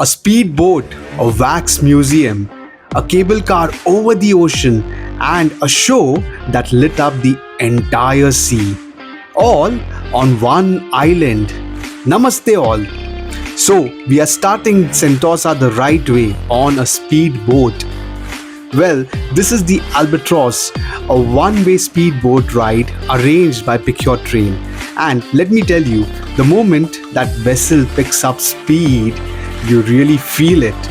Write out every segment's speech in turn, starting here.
A speedboat, a wax museum, a cable car over the ocean, and a show that lit up the entire sea. All on one island. Namaste all. So, we are starting Sentosa the right way on a speedboat. Well, this is the Albatross, a one-way speedboat ride arranged by Pick Your Train. And let me tell you, the moment that vessel picks up speed, you really feel it.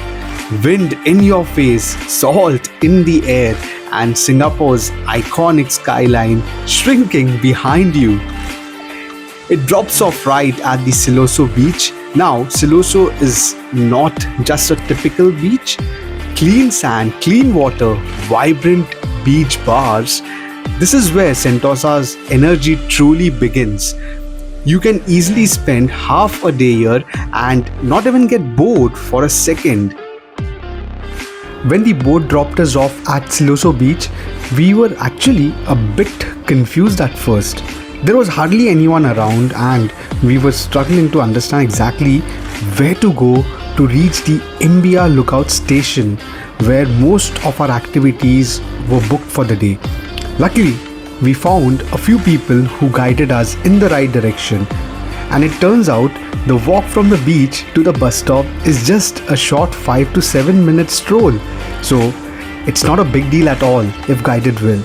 Wind in your face, salt in the air, and Singapore's iconic skyline shrinking behind you. It drops off right at the Siloso beach. Now, Siloso is not just a typical beach. Clean sand, clean water, vibrant beach bars. This is where Sentosa's energy truly begins. You can easily spend half a day here and not even get bored for a second. When the boat dropped us off at Siloso Beach, we were actually a bit confused at first. There was hardly anyone around and we were struggling to understand exactly where to go to reach the Imbiah lookout station where most of our activities were booked for the day. Luckily, we found a few people who guided us in the right direction, and it turns out the walk from the beach to the bus stop is just a short 5 to 7 minute stroll, so it's not a big deal at all if guided well.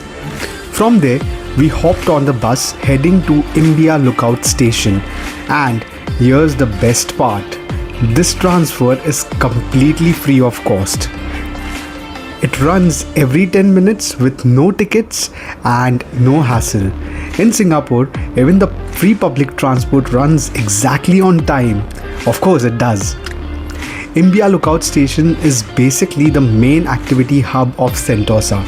From there, we hopped on the bus heading to Imbiah lookout station, and here's the best part. This transfer is completely free of cost. It runs every 10 minutes with no tickets and no hassle. In Singapore, even the free public transport runs exactly on time. Of course it does. Imbiah Lookout Station is basically the main activity hub of Sentosa.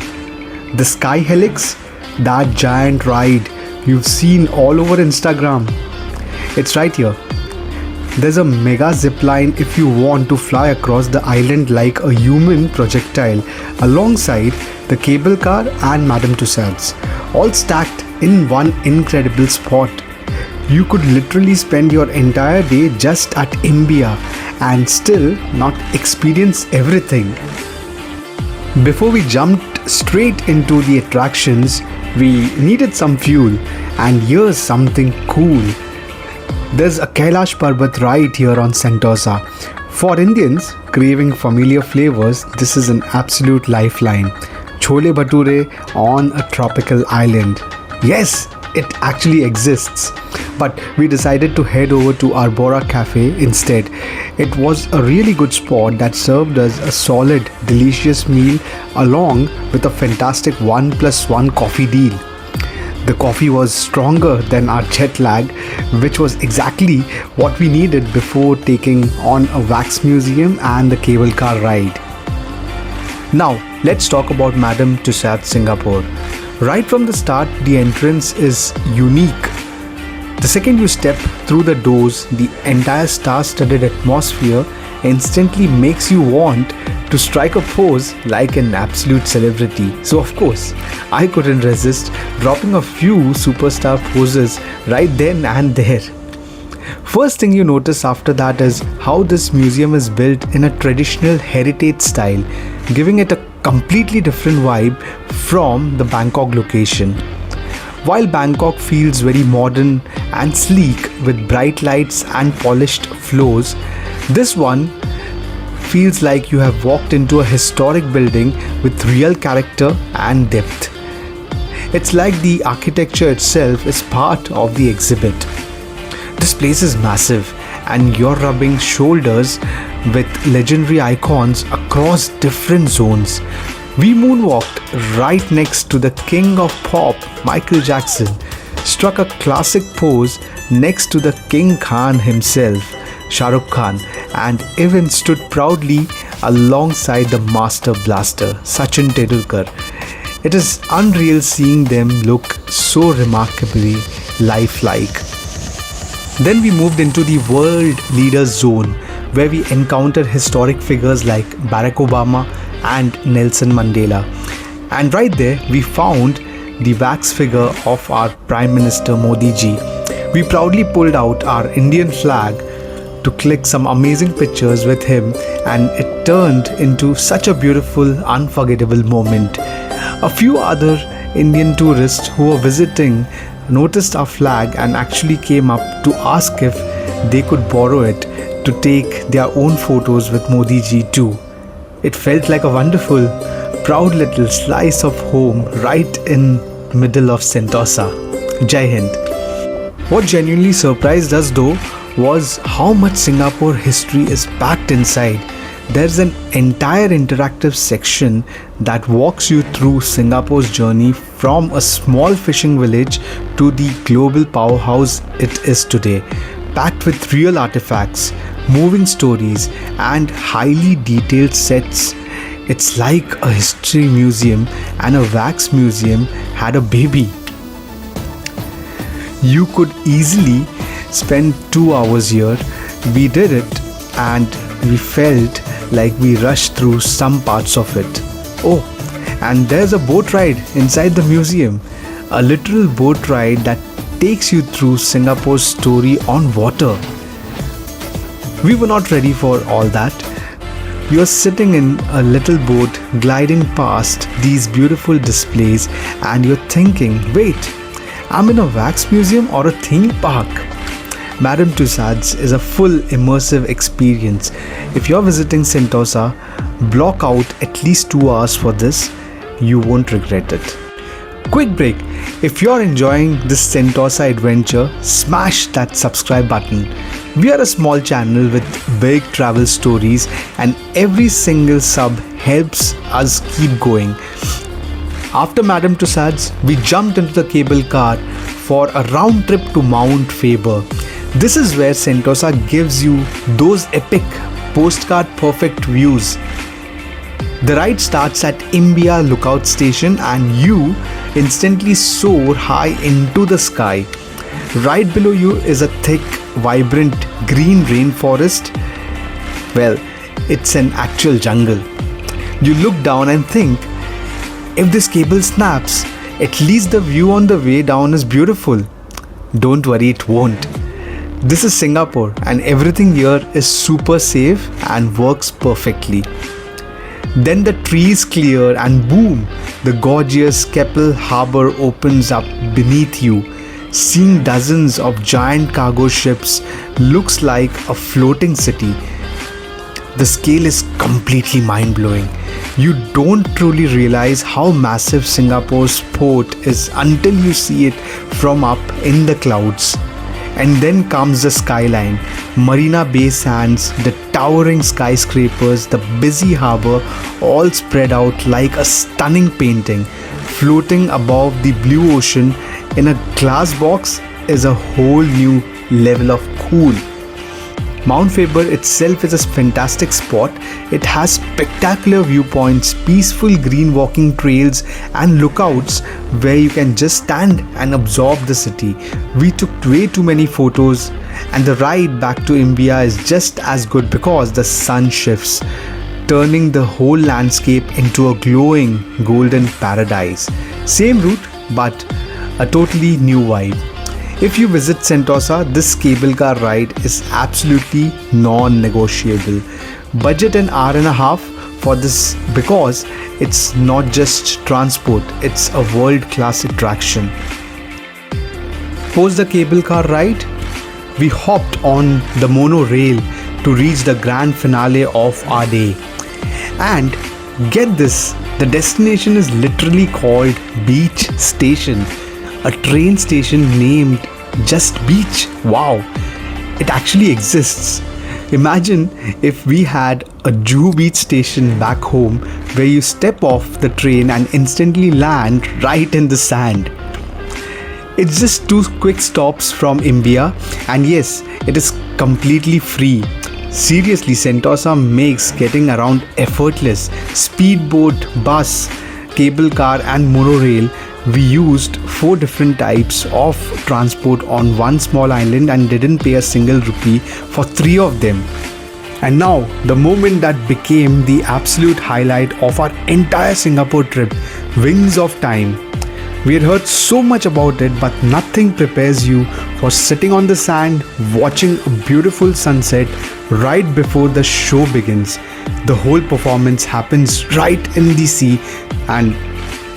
The Sky Helix, that giant ride you've seen all over Instagram, it's right here. There's a mega zipline if you want to fly across the island like a human projectile, alongside the cable car and Madame Tussauds, all stacked in one incredible spot. You could literally spend your entire day just at Imbiah and still not experience everything. Before we jumped straight into the attractions, we needed some fuel, and here's something cool. There's a Kailash Parbat right here on Sentosa. For Indians craving familiar flavors, this is an absolute lifeline. Chole Bhature on a tropical island. Yes, it actually exists. But we decided to head over to Arbora Café instead. It was a really good spot that served us a solid, delicious meal along with a fantastic 1+1 coffee deal. The coffee was stronger than our jet lag, which was exactly what we needed before taking on a wax museum and the cable car ride. Now, let's talk about Madame Tussauds Singapore. Right from the start, the entrance is unique. The second you step through the doors, the entire star-studded atmosphere instantly makes you want to strike a pose like an absolute celebrity. So of course, I couldn't resist dropping a few superstar poses right then and there. First thing you notice after that is how this museum is built in a traditional heritage style, giving it a completely different vibe from the Bangkok location. While Bangkok feels very modern and sleek with bright lights and polished floors, this one feels like you have walked into a historic building with real character and depth. It's like the architecture itself is part of the exhibit. This place is massive, and you're rubbing shoulders with legendary icons across different zones. We moonwalked right next to the king of pop, Michael Jackson, struck a classic pose next to the King Khan himself, Shah Rukh Khan, and even stood proudly alongside the Master Blaster, Sachin Tendulkar. It is unreal seeing them look so remarkably lifelike. Then we moved into the World Leaders Zone, where we encountered historic figures like Barack Obama and Nelson Mandela. And right there, we found the wax figure of our Prime Minister Modi ji. We proudly pulled out our Indian flag to click some amazing pictures with him, and it turned into such a beautiful, unforgettable moment. A few other Indian tourists who were visiting noticed our flag and actually came up to ask if they could borrow it to take their own photos with Modi ji too. It felt like a wonderful, proud little slice of home right in middle of Sentosa. Jai Hind. What genuinely surprised us though was how much Singapore history is packed inside. There's an entire interactive section that walks you through Singapore's journey from a small fishing village to the global powerhouse it is today, packed with real artifacts, moving stories, and highly detailed sets. It's like a history museum and a wax museum had a baby. You could easily spend 2 hours here. We did it and we felt like we rushed through some parts of it. Oh, and there's a boat ride inside the museum. A literal boat ride that takes you through Singapore's story on water. We were not ready for all that. You're sitting in a little boat gliding past these beautiful displays and you're thinking, wait, I'm in a wax museum or a theme park? Madame Tussauds is a full immersive experience. If you're visiting Sentosa, block out at least 2 hours for this. You won't regret it. Quick break. If you're enjoying this Sentosa adventure, smash that subscribe button. We are a small channel with big travel stories and every single sub helps us keep going. After Madame Tussauds, we jumped into the cable car for a round trip to Mount Faber. This is where Sentosa gives you those epic postcard perfect views. The ride starts at Imbiah lookout station and you instantly soar high into the sky. Right below you is a thick, vibrant green rainforest. Well, it's an actual jungle. You look down and think, if this cable snaps, at least the view on the way down is beautiful. Don't worry, it won't. This is Singapore and everything here is super safe and works perfectly. Then the trees clear and boom, the gorgeous Keppel Harbour opens up beneath you. Seeing dozens of giant cargo ships looks like a floating city. The scale is completely mind-blowing. You don't truly realize how massive Singapore's port is until you see it from up in the clouds. And then comes the skyline, Marina Bay sands, the towering skyscrapers, the busy harbour, all spread out like a stunning painting. Floating above the blue ocean in a glass box is a whole new level of cool. Mount Faber itself is a fantastic spot. It has spectacular viewpoints, peaceful green walking trails and lookouts where you can just stand and absorb the city. We took way too many photos and the ride back to Imbiah is just as good because the sun shifts, turning the whole landscape into a glowing golden paradise. Same route but a totally new vibe. If you visit Sentosa, this cable car ride is absolutely non-negotiable. Budget an hour and a half for this because it's not just transport, it's a world-class attraction. Post the cable car ride, we hopped on the monorail to reach the grand finale of our day. And get this, the destination is literally called Beach Station. A train station named just Beach. Wow, it actually exists. Imagine if we had a Juhu Beach station back home where you step off the train and instantly land right in the sand. It's just 2 quick stops from Imbiah and yes, it is completely free. Seriously, Sentosa makes getting around effortless. Speedboat, bus, cable car and monorail. We used 4 different types of transport on one small island and didn't pay a single rupee for 3 of them. And now, the moment that became the absolute highlight of our entire Singapore trip, Wings of Time. We had heard so much about it, but nothing prepares you for sitting on the sand, watching a beautiful sunset right before the show begins. The whole performance happens right in the sea and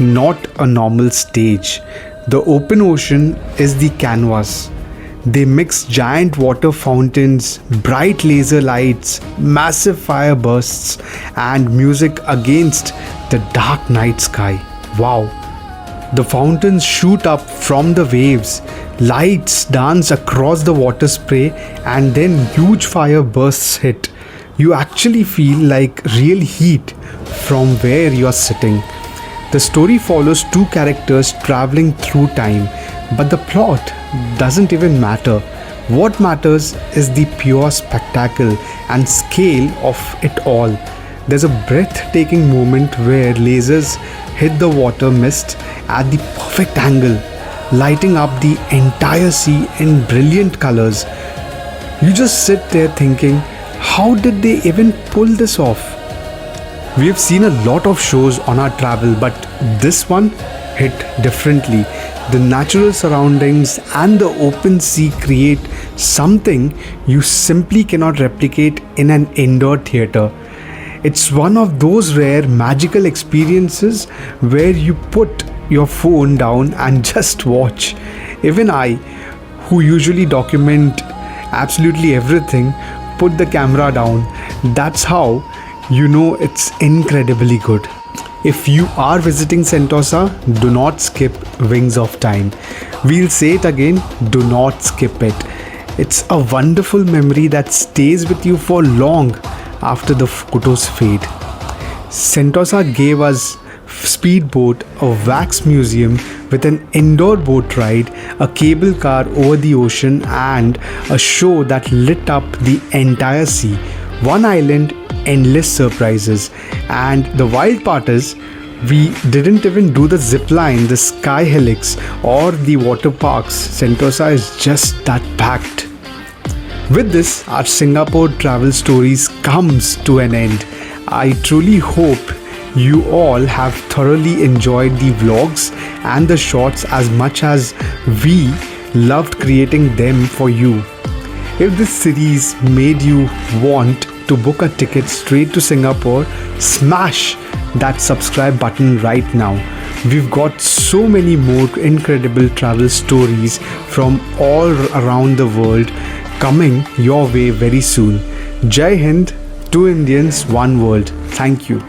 not a normal stage. The open ocean is the canvas. They mix giant water fountains, bright laser lights, massive fire bursts, and music against the dark night sky. Wow! The fountains shoot up from the waves, lights dance across the water spray, and then huge fire bursts hit. You actually feel like real heat from where you are sitting. The story follows two characters traveling through time, but the plot doesn't even matter. What matters is the pure spectacle and scale of it all. There's a breathtaking moment where lasers hit the water mist at the perfect angle, lighting up the entire sea in brilliant colors. You just sit there thinking, how did they even pull this off? We have seen a lot of shows on our travel, but this one hit differently. The natural surroundings and the open sea create something you simply cannot replicate in an indoor theatre. It's one of those rare magical experiences where you put your phone down and just watch. Even I, who usually document absolutely everything, put the camera down. That's how you know it's incredibly good. If you are visiting Sentosa, do not skip Wings of Time. We'll say it again, do not skip it. It's a wonderful memory that stays with you for long after the photos fade. Sentosa gave us Speedboat, a wax museum with an indoor boat ride, a cable car over the ocean, and a show that lit up the entire sea. One island, endless surprises. And the wild part is, we didn't even do the zip line, the sky helix, or the water parks. Sentosa is just that packed. With this, our Singapore travel stories comes to an end. I truly hope you all have thoroughly enjoyed the vlogs and the shots as much as we loved creating them for you. If this series made you want to book a ticket straight to Singapore, smash that subscribe button right now. We've got so many more incredible travel stories from all around the world coming your way very soon. Jai Hind, two Indians, one world. Thank you.